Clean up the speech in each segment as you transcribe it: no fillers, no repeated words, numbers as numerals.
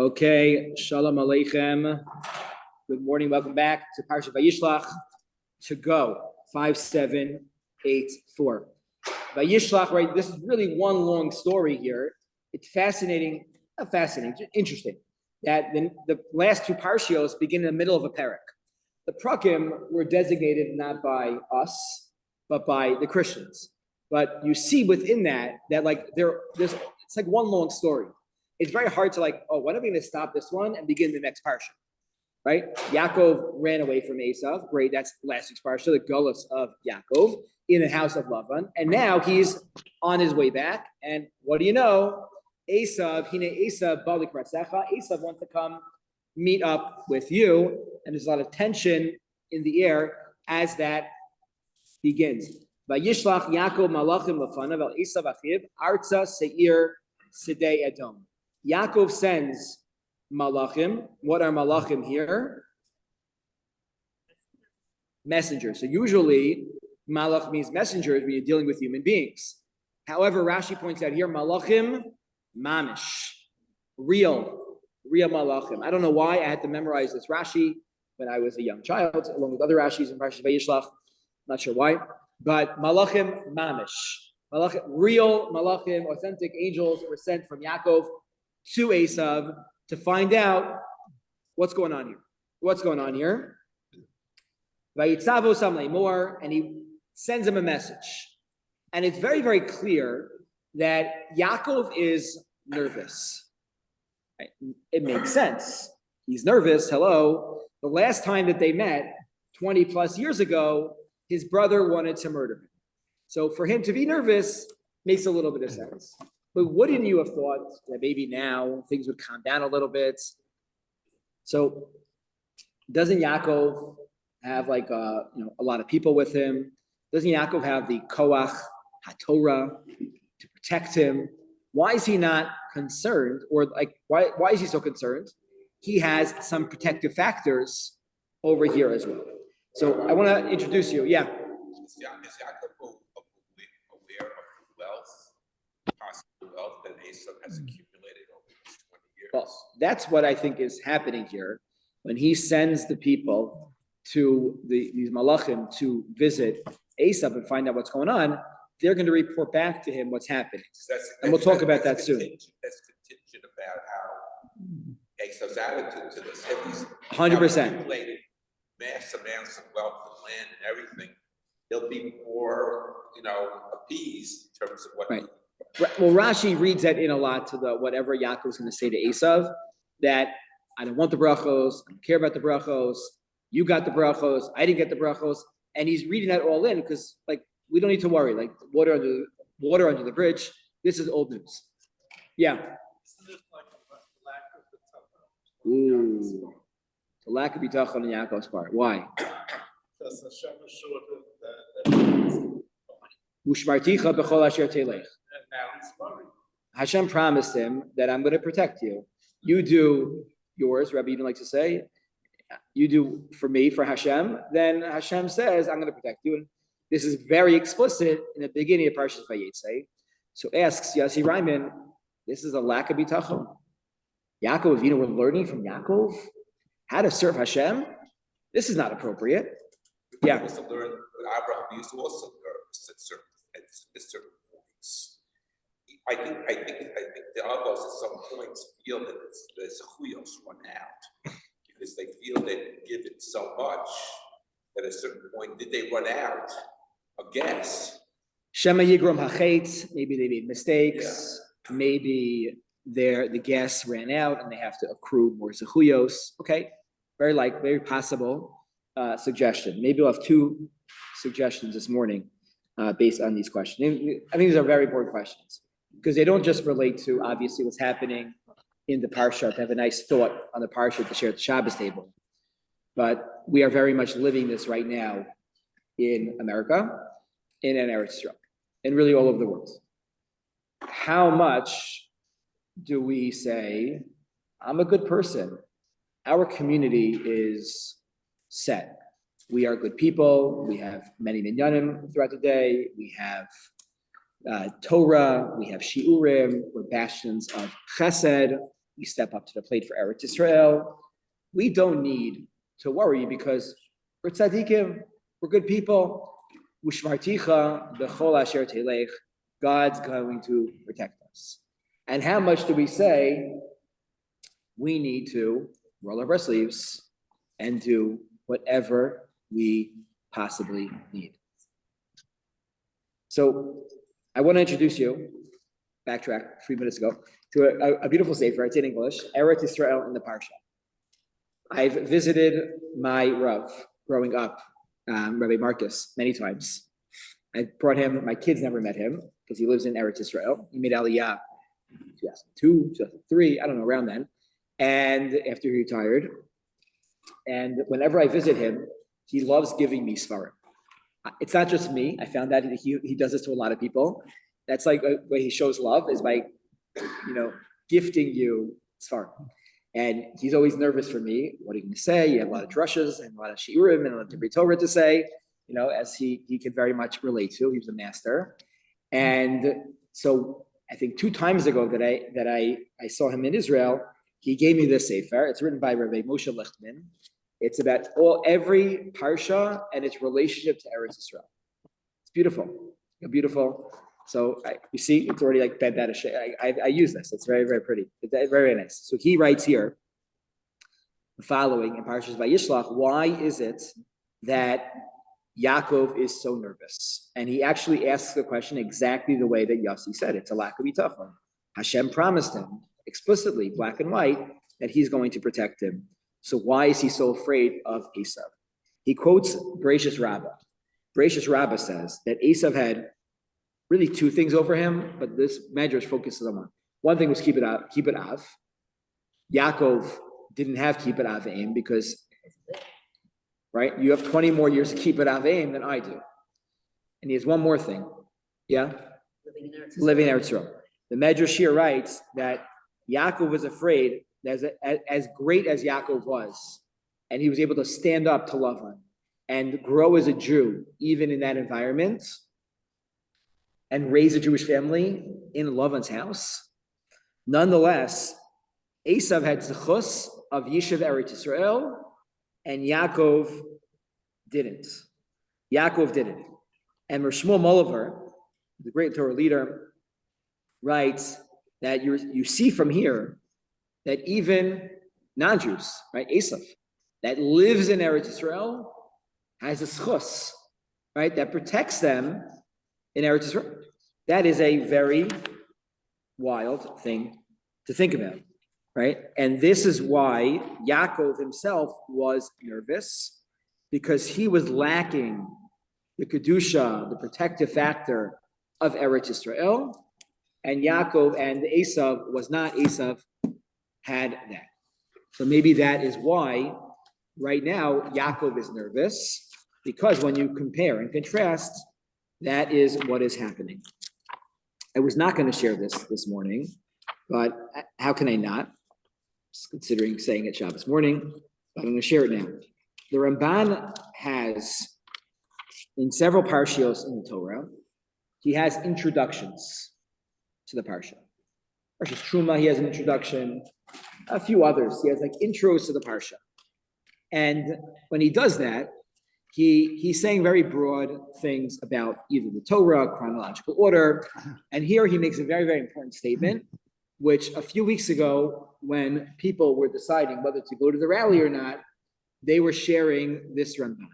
Okay, Shalom Aleichem. Good morning, welcome back to Parshat Vayishlach. To go, 5784. Vayishlach, right? This is really one long story here. It's fascinating, not fascinating, interesting, that the last two parshios begin in the middle of a parak. The prakim were designated not by us, but by the Christians. But you see within that like there's it's like one long story. It's very hard to when are we going to stop this one and begin the next parsha, right? Yaakov ran away from Esav. Great, that's last week's parsha, the Golus of Yaakov in the house of Lavan. And now he's on his way back. And what do you know? Esav balik ratzecha. Esav wants to come meet up with you. And there's a lot of tension in the air as that begins. Vayishlach Yaakov malachim lefanav el Esav achiv arza seir sidei edom. Yaakov sends malachim. What are malachim here? Messengers. So usually malach means messengers when you're dealing with human beings. However, Rashi points out here malachim mamish, real malachim. I don't know why I had to memorize this Rashi when I was a young child, along with other Rashis in Parshat Vayishlach. Not sure why, but malachim mamish, malachim, real malachim, authentic angels were sent from Yaakov to Esav to find out what's going on here. Vayitzavo sam leimor, and he sends him a message. And it's very, very clear that Yaakov is nervous. Right? It makes sense. He's nervous. Hello. The last time that they met, 20 plus years ago, his brother wanted to murder him. So for him to be nervous makes a little bit of sense. But wouldn't you have thought that maybe now things would calm down a little bit? So doesn't Yaakov have a lot of people with him? Doesn't Yaakov have the koach haTorah to protect him? Why is he not concerned? Or why is he so concerned? He has some protective factors over here as well. So I want to introduce you. Yeah. Is Yaakov aware of the possible wealth that Esav has accumulated over these 20 years? Well, that's what I think is happening here. When he sends the people to these malachim to visit Esav and find out what's going on, they're going to report back to him what's happening. And we'll talk about that soon. That's contingent about how Esav's attitude to this. If he's 100%. accumulated mass amounts of wealth and land and everything, he'll be more, appeased in terms of what. Right. Well, Rashi reads that in a lot to whatever Yaakov is going to say to Esav, that I don't want the brachos, I don't care about the brachos, you got the brachos, I didn't get the brachos, and he's reading that all in because we don't need to worry. Water under the bridge. This is old news. Yeah. Isn't it like a lack of the Ooh. The lack of bitachon on Yaakov's part. Why? Because Hashem assured him Ushmarticha b'chol asher telech. and now he's worried. Hashem promised him that I'm going to protect you. You do yours, Rabbi Eden likes to say. You do for me, for Hashem. Then Hashem says, I'm going to protect you. And this is very explicit in the beginning of Parashat Vayetze. So asks Yossi Ryman, this is a lack of bitachon. Yaakov, we're learning from Yaakov how to serve Hashem. This is not appropriate. Yeah. We also learn that Abraham used to also learn at certain points. I think the others at some points feel that the zechuyos run out because they feel they've given so much at a certain point. Did they run out? A guess. Shema Yigrom Hachetz, maybe they made mistakes. Yeah. Maybe the gas ran out and they have to accrue more zechuyos. Okay, very possible suggestion. Maybe we'll have two suggestions this morning based on these questions. I think these are very important questions because they don't just relate to obviously what's happening in the parsha to have a nice thought on the parsha to share at the Shabbos table, but we are very much living this right now in America, in Eretz Yisrael, and really all over the world. How much do we say, I'm a good person? Our community is set. We are good people. We have many minyanim throughout the day. We have Torah. We have shiurim. We're bastions of chesed. we step up to the plate for Eretz Israel. We don't need to worry because we're tzaddikim, we're good people. Ushmarticha b'chol asher telech, God's going to protect us. And how much do we say we need to roll up our sleeves and do whatever we possibly need? So I want to introduce you, backtrack 3 minutes ago, to a beautiful sefer. It's in English, Eretz Israel in the Parsha. I've visited my Rav growing up, Rabbi Markowitz, many times. I brought him, my kids never met him because he lives in Eretz Israel. He made Aliyah 2002, 2003, I don't know, around then. And after he retired, and whenever I visit him, he loves giving me svarim. It's not just me. I found that he does this to a lot of people. That's like a way he shows love is by, gifting you svarim. And he's always nervous for me. What are you going to say? You have a lot of drushes and a lot of shiurim and a lot of Torah to say, as he could very much relate to. He was a master. And so I think 2 times ago that I saw him in Israel, he gave me this sefer. It's written by Rabbi Moshe Lichtman. It's about every parsha and its relationship to Eretz Israel. It's beautiful. Beautiful. So you see, it's already like bent out of shape. I use this. It's very, very pretty. It's very, very nice. So he writes here the following in Parshas Vayishlach. Why is it that Yaakov is so nervous? And he actually asks the question exactly the way that Yossi said. It's a lack of bitachon. Hashem promised him explicitly, black and white, that he's going to protect him. So why is he so afraid of Esav? He quotes Bereshis Rabbah. Bereshis Rabbah says that Esav had really 2 things over him, but this Medrash focuses on one. One thing was kibbut av. Yaakov didn't have kibbut avim because, right, you have 20 more years of kibbut avim than I do. And he has one more thing. Yeah? Living in Eretz Yisrael. The Medrash here writes that Yaakov was afraid that as great as Yaakov was, and he was able to stand up to Lavan and grow as a Jew, even in that environment, and raise a Jewish family in Lavan's house. Nonetheless, Esav had zechus of Yishuv Eretz Yisrael, and Yaakov didn't. And Shmuel Moliver, the great Torah leader, writes that you see from here that even non-Jews, right, Esav, that lives in Eretz Yisrael, has a zechus, right, that protects them in Eretz Yisrael. That is a very wild thing to think about, right? And this is why Yaakov himself was nervous, because he was lacking the kedusha, the protective factor of Eretz Yisrael, and Yaakov and Esav was not. Esav had that. So maybe that is why right now Yaakov is nervous, because when you compare and contrast, that is what is happening. I was not going to share this morning, but how can I not? Just considering saying it Shabbos morning, but I'm going to share it now. The Ramban has, in several parshios in the Torah, he has introductions to the parsha. Parshas Truma, he has an introduction. A few others, he has like intros to the parsha. And when he does that, he's saying very broad things about either the Torah, chronological order, and here he makes a very, very important statement, which a few weeks ago, when people were deciding whether to go to the rally or not, they were sharing this Ramban.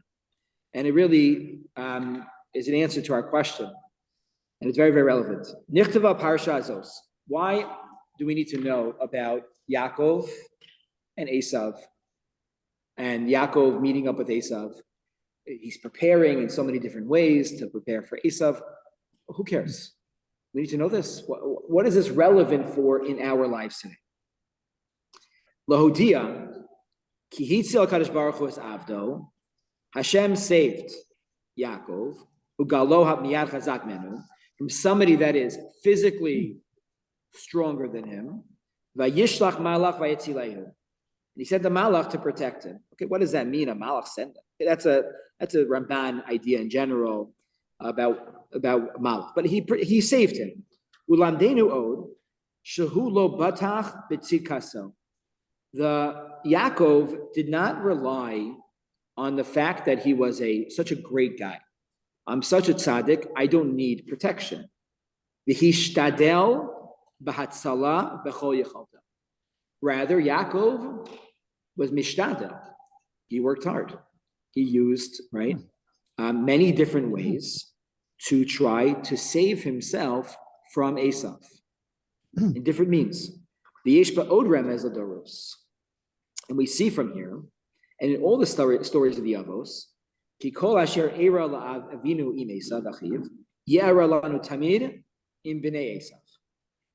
And it really is an answer to our question, and it's very, very relevant. Nichtava Parsha Azos. Why do we need to know about Yaakov and Esav, and Yaakov meeting up with Esav? He's preparing in so many different ways to prepare for Esav. Who cares? We need to know this. What is this relevant for in our lives today? Lahodia, ki hitzil HaKadosh Baruch Hu es avdo, Hashem saved Yaakov, ugalo miyad chazak menu, from somebody that is physically stronger than him, vayishlach malach vayetzilehu. And he sent the malach to protect him. Okay, what does that mean? A malach sent him? Okay, that's a Ramban idea in general about malach. But he saved him. Ulamdenu od Shehu lo batach b'tzikaso. The Yaakov did not rely on the fact that he was such a great guy. I'm such a tzaddik, I don't need protection. V'hishtadel b'hatzala b'chol yechalta. Rather, Yaakov was mishtadel. He worked hard. He used, many different ways to try to save himself from Esav in different means. The Yeshba od remez adoros. And we see from here, and in all the stories of the Avos, ki kol asher era la'av avinu im Esav achiv, ye'era lanu tamid im b'nei Esav.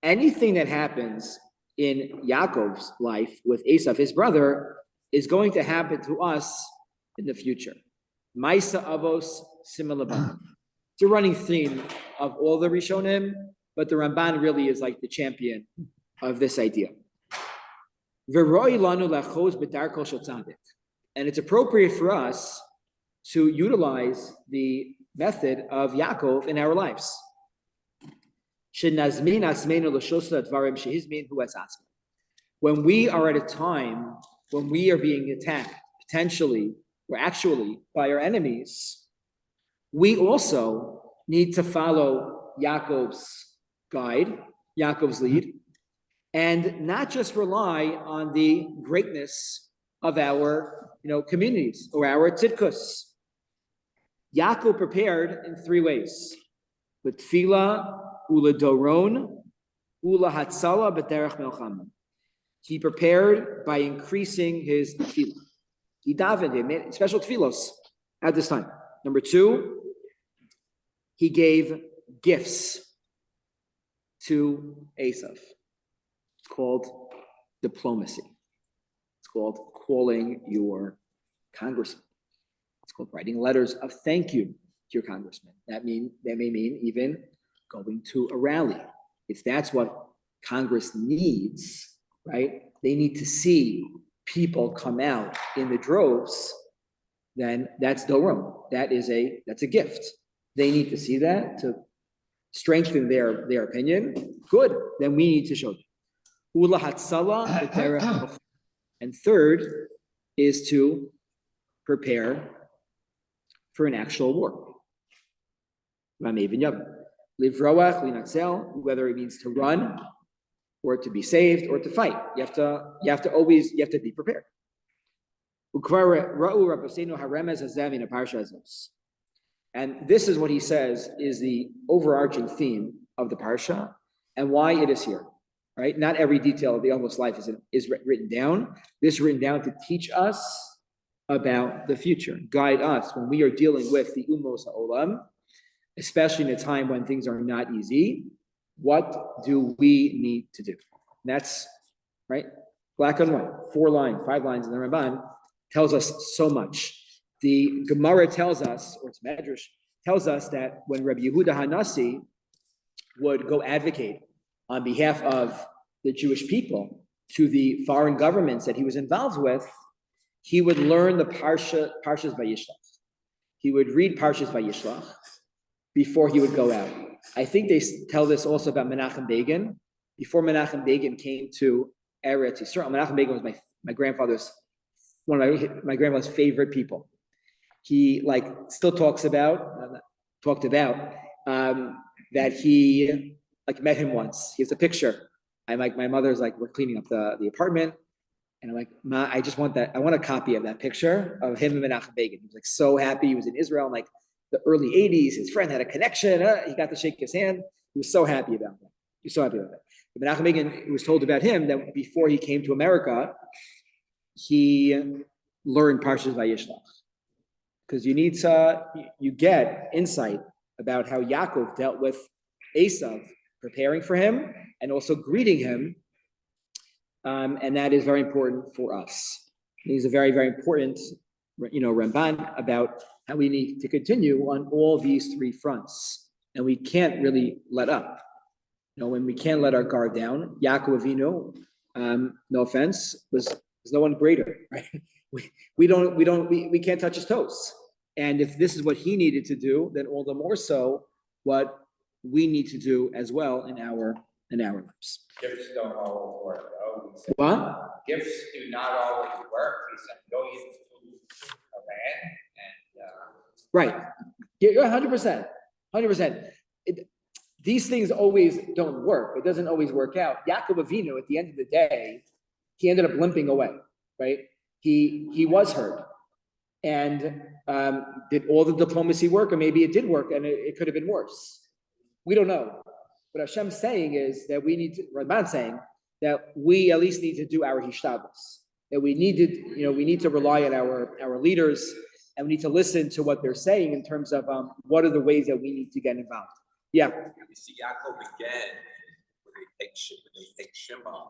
Anything that happens in Yaakov's life with Esav, his brother, is going to happen to us in the future. Maisa avos similabam. It's a running theme of all the Rishonim, but the Ramban really is like the champion of this idea. And it's appropriate for us to utilize the method of Yaakov in our lives. When we are at a time when we are being attacked, potentially or actually by our enemies, we also need to follow Yaakov's guide, Yaakov's lead, and not just rely on the greatness of our communities or our tzidkus. Yaakov prepared in three ways: with tefillah, ula doron, ula hatzala b'derech melchama. He prepared by increasing his tefillah. He davened, he made special tefillos at this time. Number two, he gave gifts to Esav. It's called diplomacy. It's called calling your congressman. It's called writing letters of thank you to your congressman. That may mean even going to a rally. If that's what Congress needs, right? They need to see people come out in the droves, then that's doron. That's a gift. They need to see that to strengthen their opinion. Good. Then we need to show them. Ula hatzala. And third is to prepare for an actual war. Whether it means to run or to be saved or to fight. You have to be prepared. And this is what he says is the overarching theme of the parsha and why it is here. Right? Not every detail of the Avos life is written down. This is written down to teach us about the future, guide us when we are dealing with the umos ha'olam, especially in a time when things are not easy. What do we need to do? And that's right, black and white, 5 lines in the Ramban tells us so much. The Gemara tells us, or it's Medrash, tells us that when Rabbi Yehuda Hanasi would go advocate on behalf of the Jewish people to the foreign governments that he was involved with, he would learn the Parshas Vayishlach. He would read Parshas Vayishlach before he would go out. I think they tell this also about Menachem Begin. Before Menachem Begin came to Eretz Yisrael, Menachem Begin was my grandfather's, one of my grandfather's favorite people. He still talked about that he met him once. He has a picture. My mother's we're cleaning up the apartment. And I'm like, Ma, I just want that. I want a copy of that picture of him and Menachem Begin. He was so happy. He was in Israel in the early 80s. His friend had a connection. He got to shake his hand. He was so happy about that. But Menachem Begin, it was told about him that before he came to America, he learned Parshas Vayishlach. Because you get insight about how Yaakov dealt with Esav, preparing for him and also greeting him. And that is very important for us. He's a very, very important, Ramban about how we need to continue on all these three fronts. And we can't really let up. When we can't let our guard down, Yaakov Avinu, no offense, was no one greater, right? We can't touch his toes. And if this is what he needed to do, then all the more so what we need to do as well in our in our lives. Gifts don't always work, though. He said, What? gifts do not always work. He said, go into a man Right. Yeah, 100%. 100%. These things always don't work. It doesn't always work out. Yaakov Avinu, at the end of the day, he ended up limping away, right? He was hurt. And did all the diplomacy work? Or maybe it did work and it could have been worse. We don't know. What Hashem's saying is that we need to, Rabbi's saying that we at least need to do our hishtadlus. That we need to rely on our leaders, and we need to listen to what they're saying in terms of what are the ways that we need to get involved. Yeah. You see Yaakov again when they take Shimon.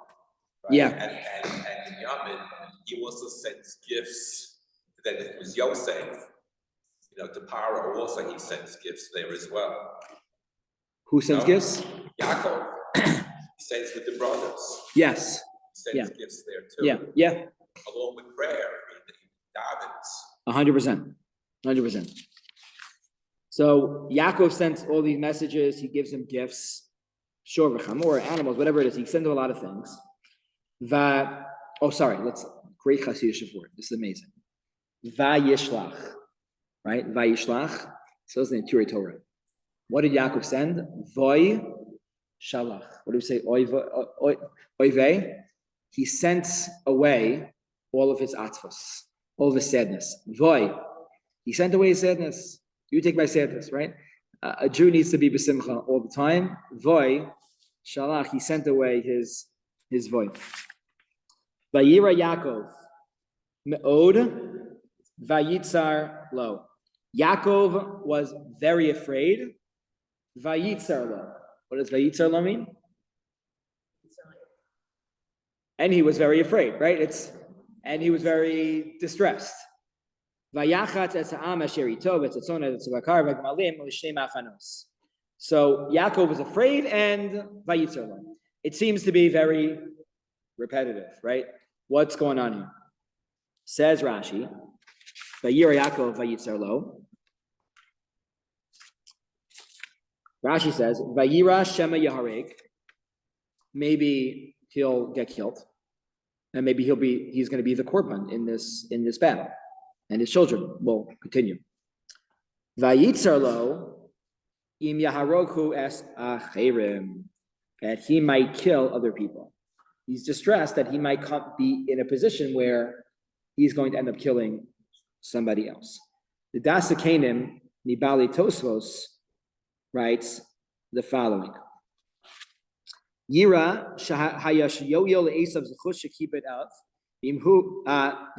Right? Yeah. And Yamin, he also sends gifts. Then it was Yosef, to Paro also he sends gifts there as well. Who sends gifts? Yaakov. He sends with the brothers. Yes. He sends gifts there too. Yeah. Along with prayer, he davens. 100%. 100%. So Yaakov sends all these messages. He gives him gifts, shor v'chamor, animals, whatever it is. He sends him a lot of things. Great chassidus for it. This is amazing. Vayishlach, right? Vayishlach. So it's in the Torah. What did Yaakov send? Voy shalach. What do we say? Oive. He sent away all of his atzvos, all of his sadness. Voy. He sent away his sadness. You take my sadness, right? A Jew needs to be besimcha all the time. Voy shalach. He sent away his voy. Vayira Yaakov me'od vayitzar lo. Yaakov was very afraid. Vayitzar lo. What does vayitzar lo mean? And he was very afraid, right? And he was very distressed. Vayachat et ha'am asher ito v'tzatzon et tzibakar v'gmalim l'shnei machanos. So Yaakov was afraid and vayitzar lo. It seems to be very repetitive, right? What's going on here? Says Rashi, Vayira Yaakov vayitzar lo. Rashi says, Vayira Shema Yaharek. Maybe he'll get killed, and maybe he's going to be the korban in this battle, and his children will continue. Vayitzar lo im Yaharoku es acherim, that he might kill other people. He's distressed that he might be in a position where he's going to end up killing somebody else. The Dasakanim Nibali Tosfos writes the following: Yira hayash yoyel esav zechush shekibet av imhu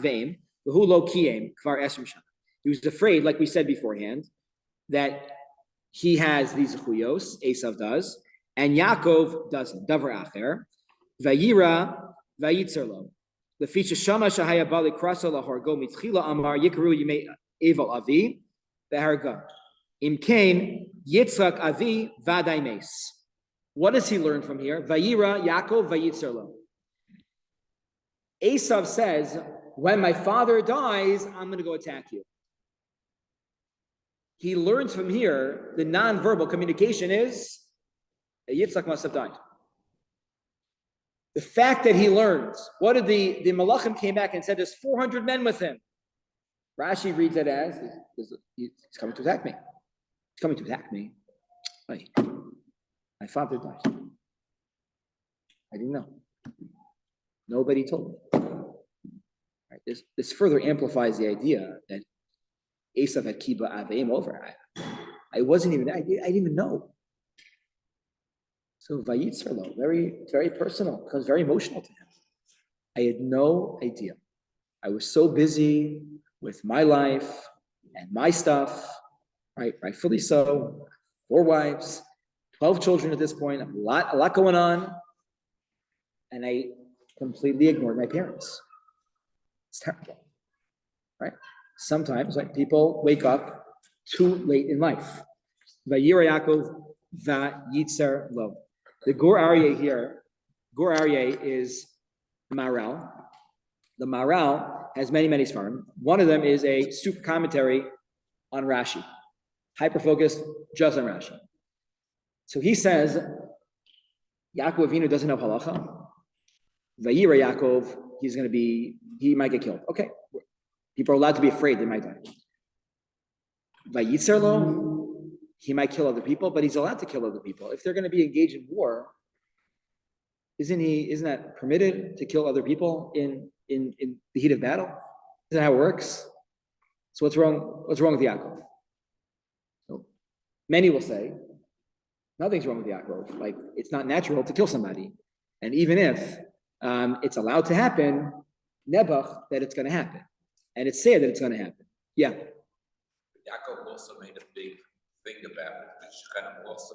veim v'hu lo kiyem kvar esrim shana. He was afraid, like we said beforehand, that he has these zechuyos, Esav does, and Yaakov doesn't. Davar acher vayira vayitzar lo. The feature shama shahaya bali krasa lahorgo mitchila amar yikaru yimei eval avi beharga. Imkain Yitzchak Avi Vaday Mes. What does he learn from here? Vayira Yaakov Vayitzar lo. Esav says, when my father dies, I'm going to go attack you. He learns from here, the non-verbal communication is, Yitzchak must have died. The fact that he learns, what did the Malachim came back and said, there's 400 men with him. Rashi reads it as, he's coming to attack me. He's coming to attack me. Hey, my father died. I didn't know. Nobody told me. Right, this further amplifies the idea that Esav had kiba aveim over. I didn't even know. So Vayitzar lo, very personal, becomes very emotional to him. I had no idea. I was so busy with my life and my stuff, right? Rightfully so. 4 wives, 12 children at this point, a lot going on. And I completely ignored my parents. It's terrible, right? Sometimes, like, people wake up too late in life. Vayira Yaakov vayitzar lo. The Gur Aryeh here, Gur Aryeh is Maral. The Maral has many svarim. One of them is a super commentary on Rashi, hyper-focused just on Rashi. So he says Yaakov Avinu doesn't know halacha. Vayira Yaakov, he might get killed. Okay. People are allowed to be afraid they might die. Vayitzer lo, he might kill other people, but he's allowed to kill other people. If they're going to be engaged in war, isn't that permitted to kill other people in the heat of battle? Isn't that how it works? So what's wrong with Yaakov? So many will say, nothing's wrong with Yaakov. Like, it's not natural to kill somebody. And even if it's allowed to happen, nebuch, that it's going to happen. And it's said that it's going to happen. Yeah. Yaakov also made a big thing about it, which kind of also.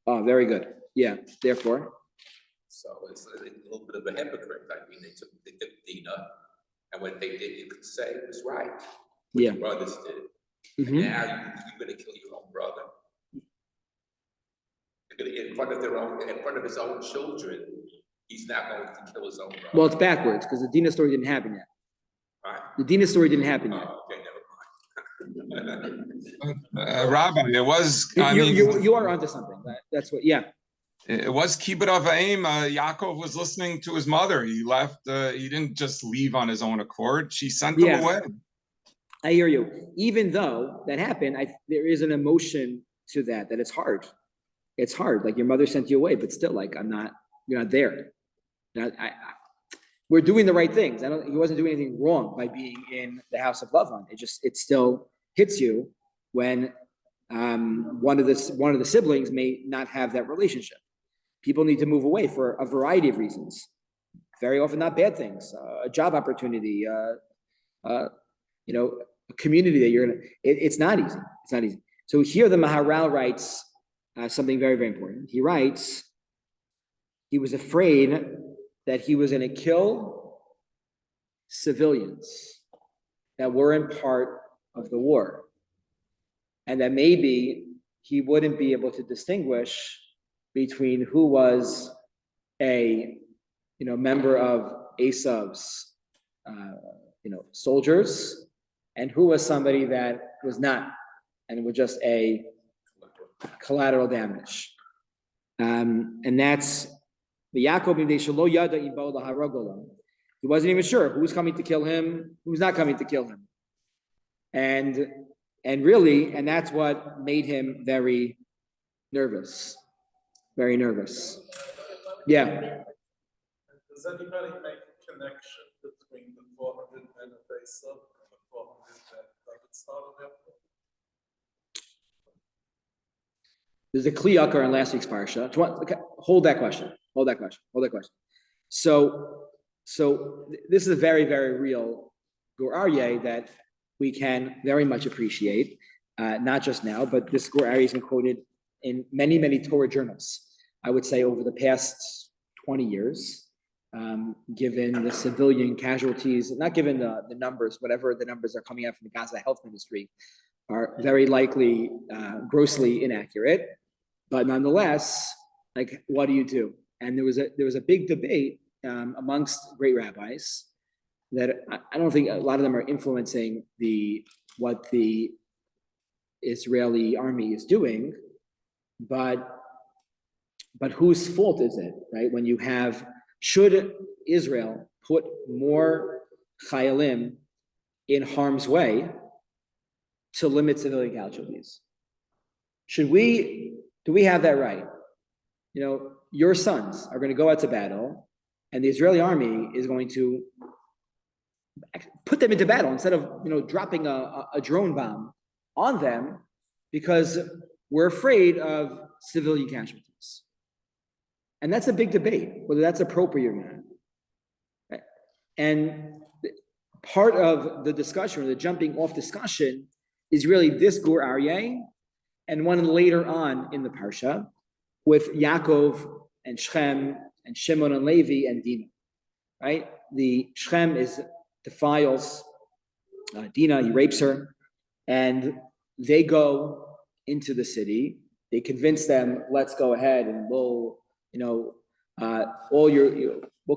Oh, very good. Yeah. Therefore. So it's a little bit of a hypocrite. I mean, they took Dina, and what they did, you could say it was right. What Yeah. your brothers did. Mm-hmm. And now you're going to kill your own brother. You're going to, in front of his own children, he's not going to kill his own brother. Well, it's backwards because the Dina story didn't happen yet. Right. The Dina story didn't happen yet. Oh, okay, never mind. Rabbi, it was. You are onto something. That's what. Yeah. It was kibbut of aim. Yaakov was listening to his mother. He left. He didn't just leave on his own accord. She sent him away. I hear you. Even though that happened, there is an emotion to that it's hard. It's hard. Like, your mother sent you away, but still, like, you're not there. We're doing the right things. He wasn't doing anything wrong by being in the house of Lavan. It still hits you when one of the siblings may not have that relationship. People need to move away for a variety of reasons. Very often not bad things, a job opportunity, a community that you're gonna. It's not easy. It's not easy. So here the Maharal writes something very, very important. He writes, he was afraid that he was going to kill civilians that weren't part of the war, and that maybe he wouldn't be able to distinguish between who was a member of Esav's soldiers and who was somebody that was not, and was just a collateral damage. And that's the Yaakov. He wasn't even sure who's coming to kill him, who's not coming to kill him. And that's what made him very nervous. Very nervous. Yeah. Does anybody make a connection between the 400 men of Esau and the 400 men that started there? There's a kliyakar in last week's parsha. Hold that question. So this is a very, very real Gur Aryeh that we can very much appreciate, not just now, but this Gur Aryeh has been quoted in many, many Torah journals. I would say over the past 20 years, given the civilian casualties, not given the numbers, whatever the numbers are coming out from the Gaza Health Ministry, are very likely grossly inaccurate. But nonetheless, like, what do you do? And there was a big debate amongst great rabbis that I don't think a lot of them are influencing what the Israeli army is doing, but whose fault is it, right? When you should Israel put more chayalim in harm's way to limit civilian casualties? Do we have that right? Your sons are going to go out to battle, and the Israeli army is going to put them into battle instead of dropping a drone bomb on them because we're afraid of civilian casualties. And that's a big debate, whether that's appropriate or not. Right? And part of the discussion, or the jumping off discussion, is really this Gur Aryeh and one later on in the Parsha with Yaakov and Shechem and Shimon and Levi and Dinah, right? The Shechem defiles Dinah, he rapes her, and they go into the city. They convince them, let's go ahead and we'll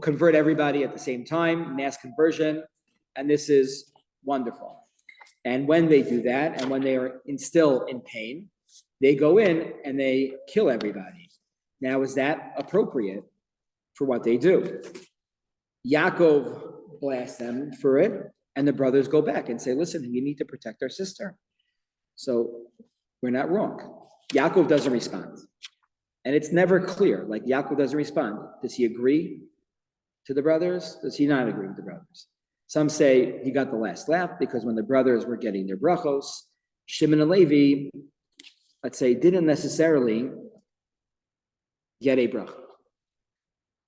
convert everybody at the same time, mass conversion, and this is wonderful. And when they do that, and when they are still in pain, they go in and they kill everybody. Now, is that appropriate for what they do? Yaakov blasts them for it, and the brothers go back and say, listen, you need to protect our sister. So we're not wrong. Yaakov doesn't respond. And it's never clear, like Yaakov doesn't respond. Does he agree to the brothers? Does he not agree with the brothers? Some say he got the last laugh because when the brothers were getting their brachos, Shimon and Levi, let's say, didn't necessarily get a bracha.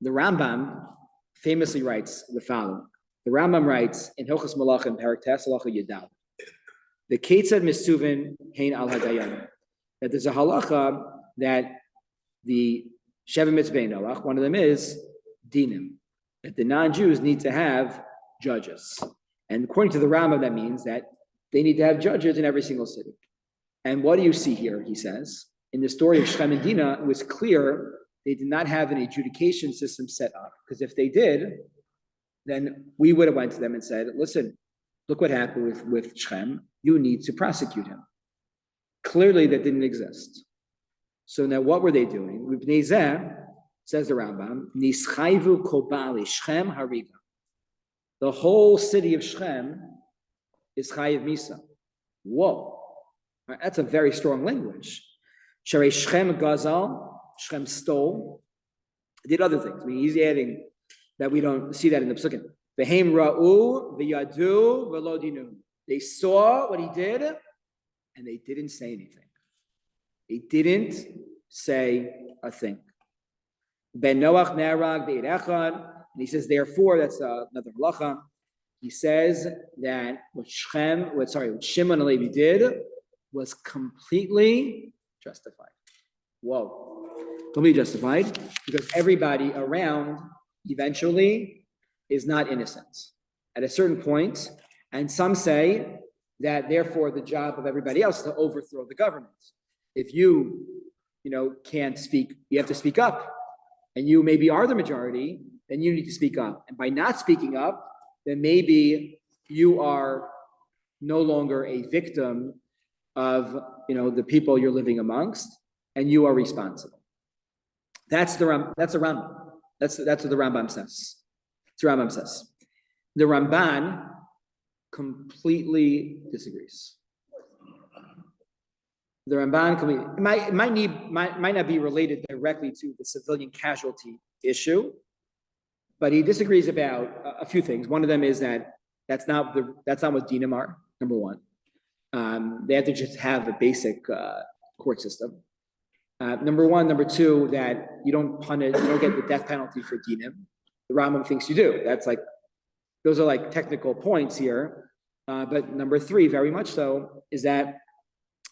The Rambam famously writes the following. The Rambam writes in Hilchos Malachim, Parak Tes Halacha Yudal, the Ketzad Misuvin Hein Al Hadayan, that there's a halacha that the Sheva Mitzvah Noach, one of them is dinim, that the non-Jews need to have judges. And according to the Rambam, that means that they need to have judges in every single city. And what do you see here, he says? In the story of Shem and Dinah, it was clear they did not have an adjudication system set up. Because if they did, then we would have went to them and said, listen, look what happened with Shem. You need to prosecute him. Clearly, that didn't exist. So now what were they doing? Says the Rambam, Nischayvu Kobali Shem Hariga. The whole city of Shem is Chayiv Misa. Whoa. That's a very strong language. Sharei Shem Gazal, Shem stole, did other things. I mean, he's adding that we don't see that in the Psukim. V'heim ra'u v'yadu v'lo dinu. They saw what he did, and they didn't say anything. They didn't say a thing. Ben Noach Nerag Be'er Echad, and he says, therefore, that's another halacha. He says that what Shimon and Levi did was completely justified. Whoa. Completely justified, because everybody around eventually is not innocent at a certain point, and some say that therefore the job of everybody else is to overthrow the government. If you can't speak, you have to speak up, and you maybe are the majority, then you need to speak up. And by not speaking up, then maybe you are no longer a victim of the people you're living amongst, and you are responsible. That's the Rambam. That's what the Rambam says. That's what the Rambam says. The Ramban completely disagrees. The Ramban might not be related directly to the civilian casualty issue, but he disagrees about a few things. One of them is that that's not what dinim are. Number one, they have to just have a basic court system. Number one, number two, that you don't get the death penalty for dinim. The Rambam thinks you do. Those are like technical points here. But number three, very much so, is that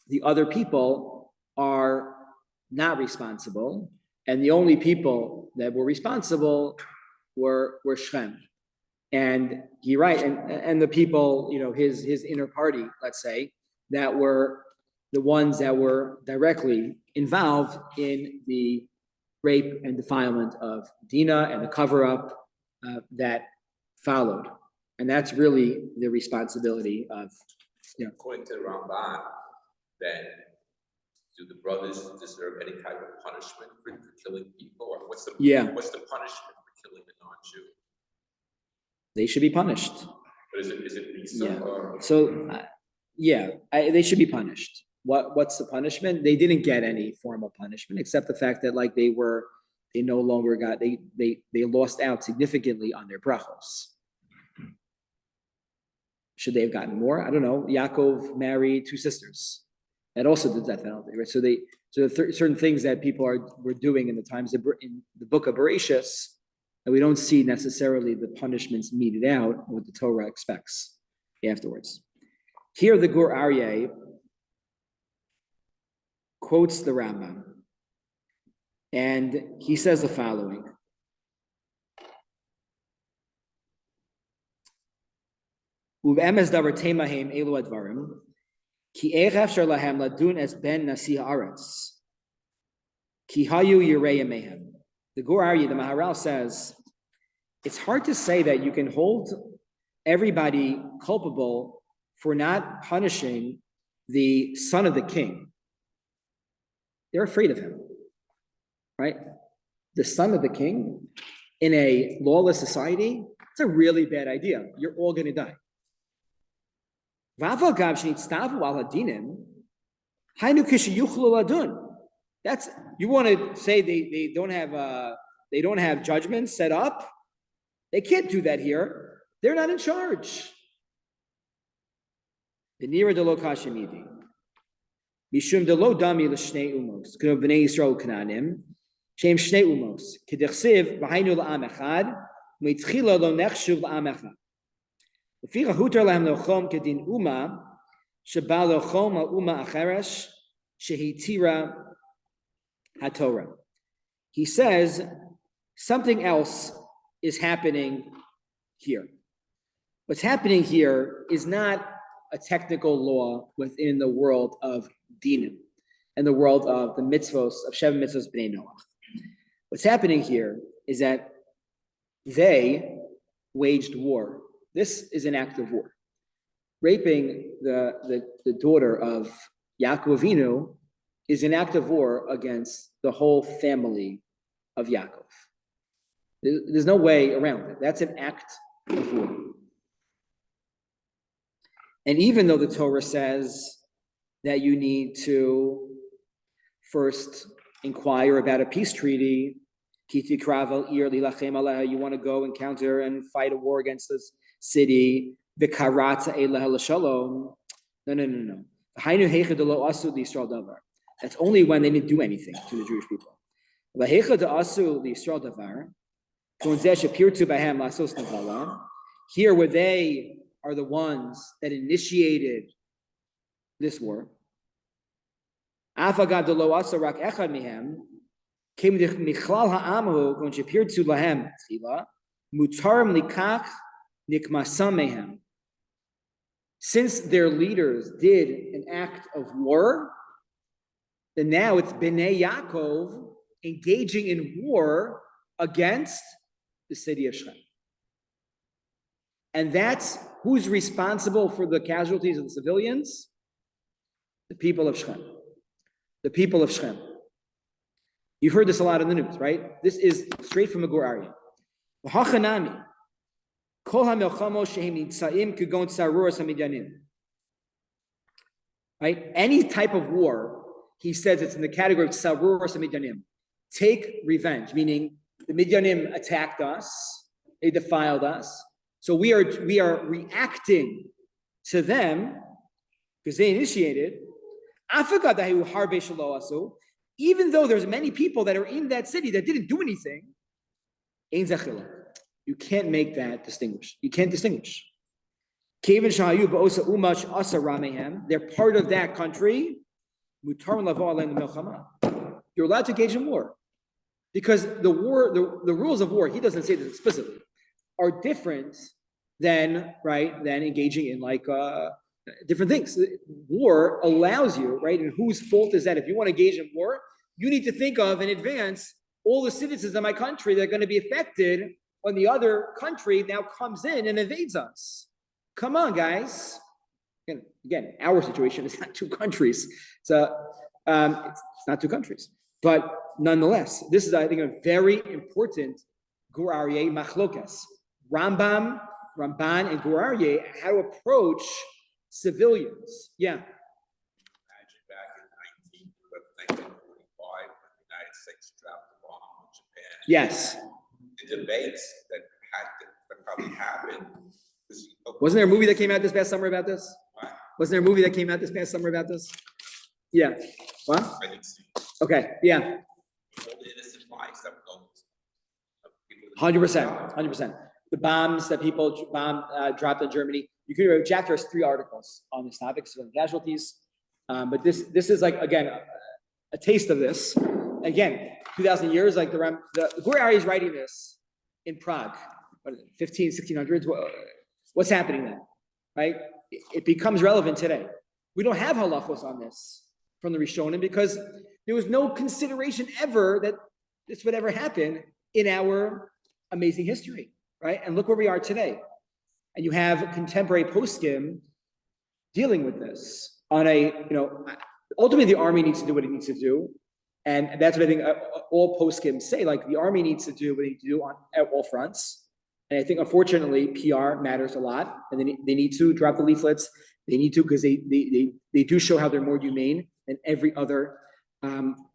the other people are not responsible, and the only people that were responsible were Shem. And and the people, his inner party, let's say, that were the ones that were directly involved in the rape and defilement of Dinah and the cover-up that followed. And that's really the responsibility of, According to the Ramban, then do the brothers deserve any kind of punishment for killing people? Or what's the punishment for killing a non-Jew? They should be punished. But is it Lisa or? So, they should be punished. What's the punishment? They didn't get any formal punishment, except the fact that they no longer got, they lost out significantly on their brachos. Should they have gotten more? I don't know. Yaakov married two sisters. That also did death penalty, right? So certain things that people were doing in the times in the book of Bereshis, and we don't see necessarily the punishments meted out, what the Torah expects afterwards. Here, the Gur Aryeh quotes the Rambam, and he says the following. U'emes davar temahem elu advarim, ki eich efshar lahem ladun es ben nasi haaretz, ki hayu yirei mehem. The Gur Aryeh, the Maharal, says it's hard to say that you can hold everybody culpable for not punishing the son of the king. They're afraid of him. right? The son of the king in a lawless society, it's a really bad idea. You're all going to die. That's, you want to say they don't have judgment set up? They can't do that here. They're not in charge. Mishum de lo dami l'shnei umos. K'no b'nei Yisrael Kananim. Shem shnei umos. K'dechsiv v'hainu l'am echad. U'mitchila lo nechshuv l'am echad. L'ficha hutar lahem lochom k'din uma. Sheba lochom ha'uma acheresh. Shehitira haTorah. He says something else is happening here. What's happening here is not a technical law within the world of dinim and the world of the mitzvos of Sheva mitzvos b'nei Noach. What's happening here is that they waged war. This is an act of war. Raping the daughter of Yaakov Avinu is an act of war against the whole family of Yaakov. There's no way around it. That's an act of war. And even though the Torah says that you need to first inquire about a peace treaty, you want to go and counter and fight a war against this city, no. That's only when they didn't do anything to the Jewish people. Here where they are the ones that initiated this war. Since their leaders did an act of war, then now it's Bnei Yaakov engaging in war against the city of Shechem. And that's who's responsible for the casualties of the civilians? The people of Shechem. The people of Shechem. You've heard this a lot in the news, right? This is straight from the Gur Aryeh. V'hachanami, kol ha'melchamos shehem nitzaim kugon tzaruras hamidyanim. Right? Any type of war, he says it's in the category of tzaruras hamidyanim. Take revenge, meaning the Midyanim attacked us, they defiled us. So we are reacting to them because they initiated. Even though there's many people that are in that city that didn't do anything, you can't make that distinguish. You can't distinguish. They're part of that country. You're allowed to engage in war. Because the rules of war, he doesn't say this explicitly, are different than engaging in different things. War allows you, right? And whose fault is that? If you want to engage in war, you need to think of in advance all the citizens of my country that are going to be affected when the other country now comes in and invades us. Come on, guys. Again, our situation is not two countries. So it's not two countries. But nonetheless, this is, I think, a very important Gur Aryeh machlokas. Ramban, and Gur Aryeh, how to approach civilians. Yeah. Imagine back in 1945 when the United States dropped the bomb on Japan. Yes. The debates that probably happened. Wasn't there a movie that came out this past summer about this? What? Wasn't there a movie that came out this past summer about this? Yeah. What? I didn't see. Okay. Yeah. All the innocent lives that were going. 100%. The bombs that people dropped in Germany. You could read Jack. There's 3 articles on this topic, so casualties. But this is like, again, a taste of this. Again, 2,000 years, like the Gur Aryeh is writing this in Prague, 1600s. What's happening then, right? It becomes relevant today. We don't have halachos on this from the Rishonim because there was no consideration ever that this would ever happen in our amazing history, right? And look where we are today. And you have contemporary poskim dealing with this on ultimately the army needs to do what it needs to do. And that's what I think all poskim say, like the army needs to do what they need to do at all fronts. And I think unfortunately PR matters a lot, and they need to drop the leaflets. They need to, because they do show how they're more humane than every other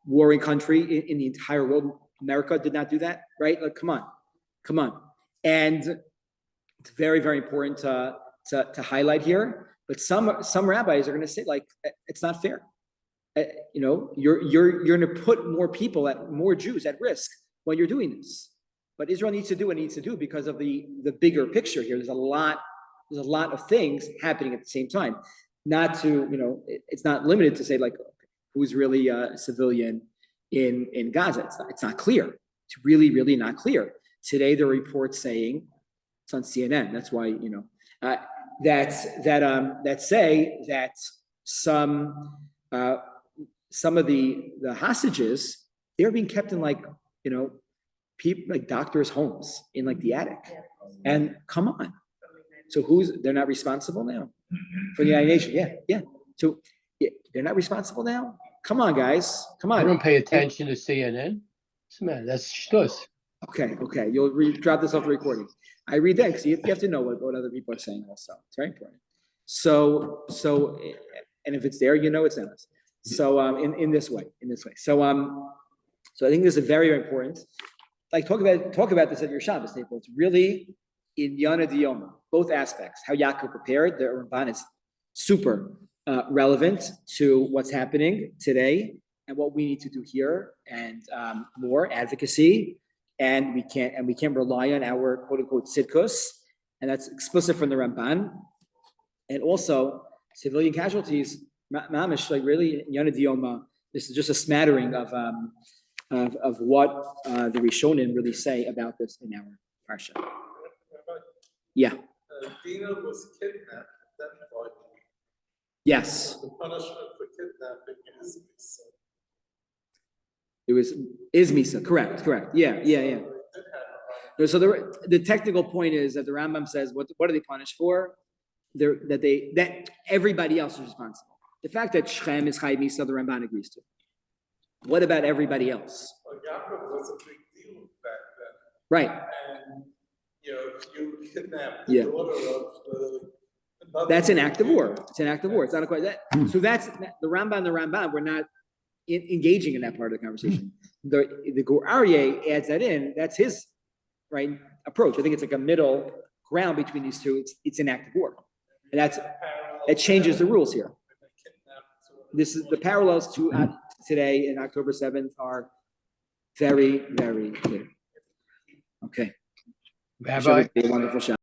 warring country in the entire world. America did not do that, right? Like, come on. And it's very, very important to highlight here. But some rabbis are going to say, like, it's not fair. You're going to put more Jews at risk when you're doing this. But Israel needs to do what it needs to do because of the bigger picture here. There's a lot of things happening at the same time. Not to, it's not limited to say, like, who's really a civilian in Gaza. It's not clear. It's really, really not clear. Today, the report's saying, it's on CNN. That's why, that say that some of the hostages, they're being kept in people like doctors' homes in like the attic. And come on. So they're not responsible now for the United Nations? Yeah. So they're not responsible now? Come on, guys. Come on. I don't pay attention to CNN. Man, that's shtus. Okay. You'll drop this off the recording. I read that because you have to know what other people are saying also. It's very important. So, and if it's there, it's not. So, in this way. So I think this is very, very important. Like talk about this at your Shabbos table. It's really in Yana Diyoma, both aspects. How Yaakov prepared, the Ramban is super relevant to what's happening today and what we need to do here, and more advocacy. And we can't rely on our quote unquote tzidkus, and that's explicit from the Ramban. And also civilian casualties, mamish, like really Yana Diyoma. This is just a smattering of what the Rishonim really say about this in our parsha. Yeah. Dina was kidnapped, then divided. Yes. The punishment for kidnapping is Misa. It was Misa, correct. Yeah. So the technical point is that the Rambam says, what are they punished for? That everybody else is responsible. The fact that Shechem is Chai Misa, the Ramban agrees to. What about everybody else? Well, Yaakov was a big deal back then. Right. And, if you kidnap Yeah. the daughter of another. That's an act of war. It's an act of war. It's not a quite that. So that's the Ramban. We're not engaging in that part of the conversation. The Gur Aryeh adds that in. That's his approach. I think it's like a middle ground between these two. It's an act of war, and it changes the rules here. This is the parallels to today in October 7th are very, very clear. Okay. Rabbi. A wonderful shot.